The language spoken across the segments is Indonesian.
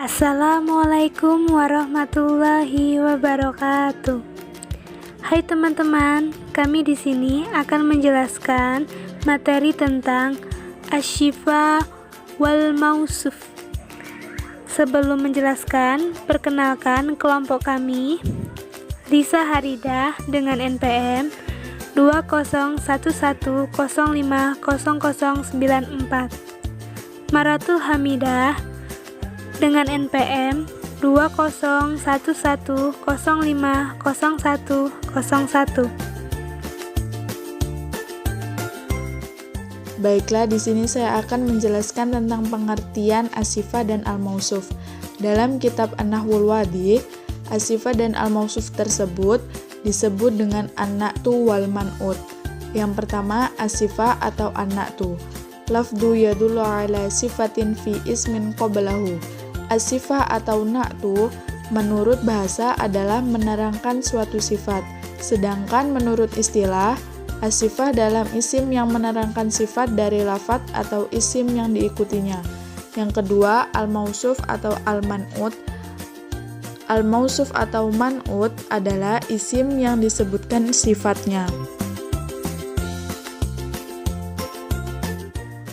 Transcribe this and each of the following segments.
Assalamualaikum warahmatullahi wabarakatuh. Hai teman-teman, kami di sini akan menjelaskan materi tentang Asy-Syifa wal Mausuf. Sebelum menjelaskan, perkenalkan kelompok kami, Lisa Haridah dengan NPM 2011050094, Maratul Hamidah dengan NPM 2011050101. Baiklah, di sini saya akan menjelaskan tentang pengertian Asy-Syifa dan Al-Mausuf. Dalam kitab An-Nahwul Wadih, Asy-Syifa dan Al-Mausuf tersebut disebut dengan an-na'tu wal man'ut. Yang pertama, Asy-Syifa atau an-na'tu. Lafdhu yadullu ala sifatin fi ismin qablahu. Asy-Syifa atau na'tu menurut bahasa adalah menerangkan suatu sifat. Sedangkan menurut istilah, Asy-Syifa dalam isim yang menerangkan sifat dari lafadz atau isim yang diikutinya. Yang kedua, Al-Mausuf atau Al-Man'ut. Al-Mausuf atau Man'ut adalah isim yang disebutkan sifatnya.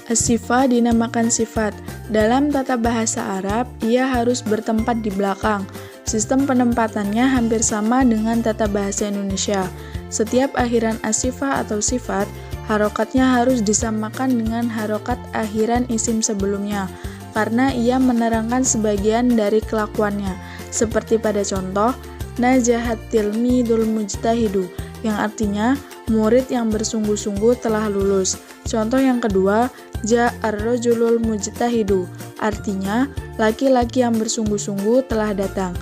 Asy-Syifa dinamakan sifat. Dalam tata bahasa Arab, ia harus bertempat di belakang. Sistem penempatannya hampir sama dengan tata bahasa Indonesia. Setiap akhiran Asy-Syifa atau sifat, harokatnya harus disamakan dengan harokat akhiran isim sebelumnya, karena ia menerangkan sebagian dari kelakuannya. Seperti pada contoh, najahat tilmidul mujtahidu, yang artinya murid yang bersungguh-sungguh telah lulus. Contoh yang kedua, ja'ar rajulul mujtahidu, artinya laki-laki yang bersungguh-sungguh telah datang.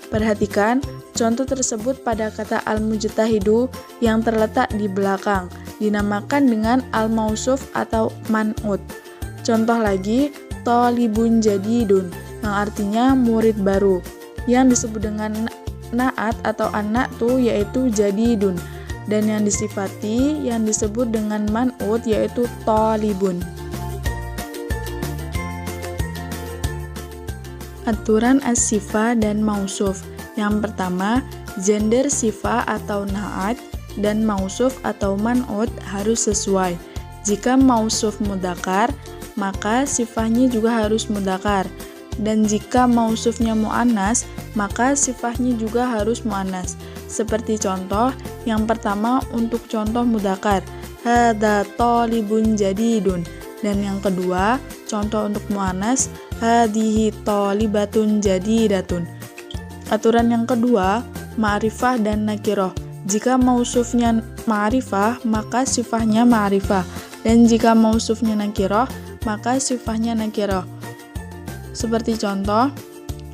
Perhatikan, contoh tersebut pada kata al-mujtahidu yang terletak di belakang, dinamakan dengan al-mausuf atau man'ut. Contoh lagi, thalibun jadidun, yang artinya murid baru. Yang disebut dengan na'at atau an-na'tu yaitu jadidun, dan yang disifati yang disebut dengan man'ut yaitu thalibun. Aturan Asy-Syifa dan Mausuf. Yang pertama, gender syifa atau na'at dan mausuf atau man'ut harus sesuai. Jika mausuf mudzakkar, maka sifahnya juga harus mudzakkar. Dan jika mausufnya muannas, maka sifahnya juga harus muannas. Seperti contoh, yang pertama untuk contoh mudzakkar, hadza thalibun jadidun. Dan yang kedua, contoh untuk muannas, hadhihi thalibatun jadidatun. Aturan yang kedua, ma'rifah dan nakirah. Jika mausufnya ma'rifah, maka sifahnya ma'rifah. Dan jika mausufnya nakirah, maka sifahnya nakirah. Seperti contoh,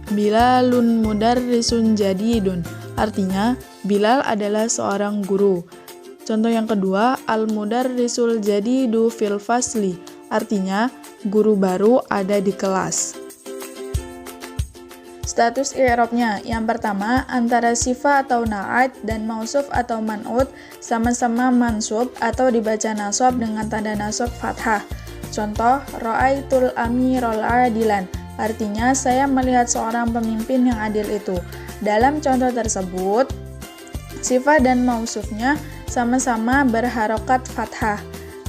Bilalun mudarrisun jadidun. Artinya, Bilal adalah seorang guru. Contoh yang kedua, al-mudarrisul jadidu fil fasli. Artinya, guru baru ada di kelas. Status i'rabnya, yang pertama, antara syifa atau na'at dan mausuf atau man'ut sama-sama mansub atau dibaca nasab dengan tanda nasab fathah. Contoh, ra'aitul amirul adilan. Artinya, saya melihat seorang pemimpin yang adil itu. Dalam contoh tersebut, syifa dan mausufnya sama-sama berharokat fathah.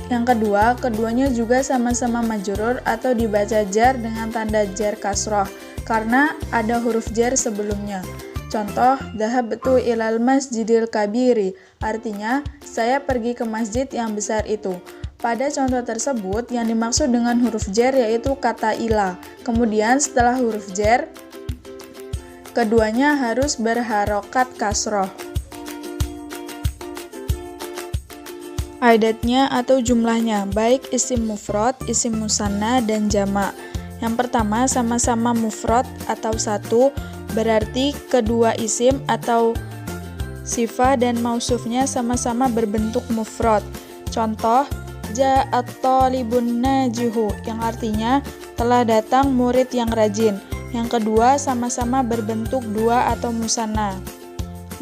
Yang kedua, keduanya juga sama-sama majrur atau dibaca jar dengan tanda jar kasroh, karena ada huruf jar sebelumnya. Contoh, dhahabtu ilal masjidil kabiri, artinya saya pergi ke masjid yang besar itu. Pada contoh tersebut, yang dimaksud dengan huruf jar yaitu kata ila. Kemudian setelah huruf jar, keduanya harus berharokat kasroh. Adatnya atau jumlahnya, baik isim mufrad, isim musanna, dan jamak. Yang pertama, sama-sama mufrad atau satu, berarti kedua isim atau syifa dan mausufnya sama-sama berbentuk mufrad. Contoh, ja'at thalibun najihu, yang artinya telah datang murid yang rajin. Yang kedua, sama-sama berbentuk dua atau musanna.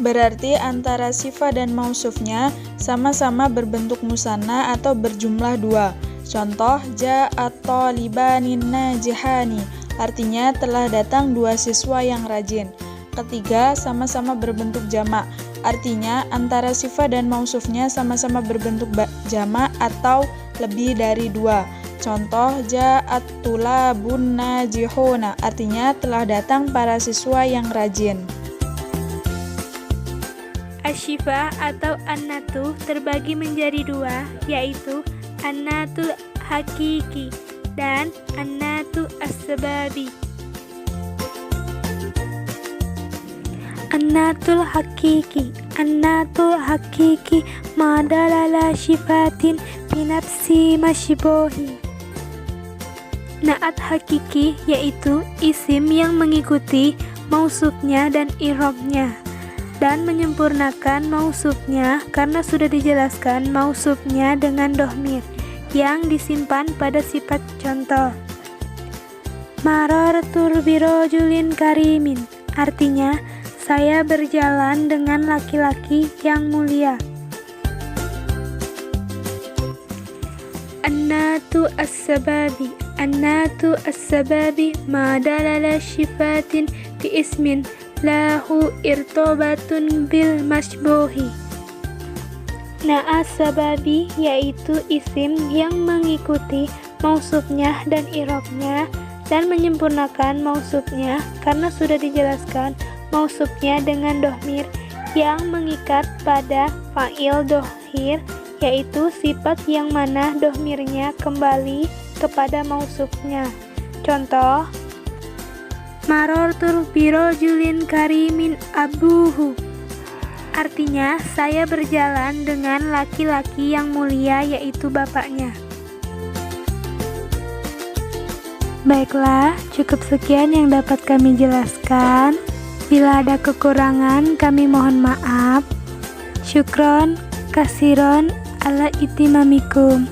Berarti antara syifa dan mausufnya sama-sama berbentuk musanna atau berjumlah dua. Contoh, ja'at thalibanin najihani, artinya telah datang 2 siswa yang rajin. Ketiga, sama-sama berbentuk jamak, artinya antara sifat dan mausufnya sama-sama berbentuk jamak atau lebih dari 2. Contoh, ja'at tulabun najihuna, artinya telah datang para siswa yang rajin. Asyifa atau an-natu terbagi menjadi 2, yaitu an-natu hakiki dan an-natu as-sababi. An-natul hakiki ma dalala syifatin binafsi masyibohi. Naat hakiki yaitu isim yang mengikuti mausufnya dan i'rabnya dan menyempurnakan mausufnya karena sudah dijelaskan mausufnya dengan dohmir yang disimpan pada sifat contoh. Marartu birojulin karimin, artinya saya berjalan dengan laki-laki yang mulia. An-natu as-sababi ma dalala syifatin bi ismin lahu irtobatun bil masbuhi. Naat sababi yaitu isim yang mengikuti mausufnya dan i'rabnya dan menyempurnakan mausufnya karena sudah dijelaskan mausufnya dengan dohmir yang mengikat pada fa'il dohir, yaitu sifat yang mana dohmirnya kembali kepada mausufnya. Contoh, marartu birojulin karimin abuhu, artinya saya berjalan dengan laki-laki yang mulia yaitu bapaknya. Baiklah, cukup sekian yang dapat kami jelaskan. Bila ada kekurangan, kami mohon maaf. Syukron, kasiron, ala itimamikum.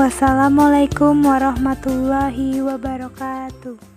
Wassalamualaikum warahmatullahi wabarakatuh.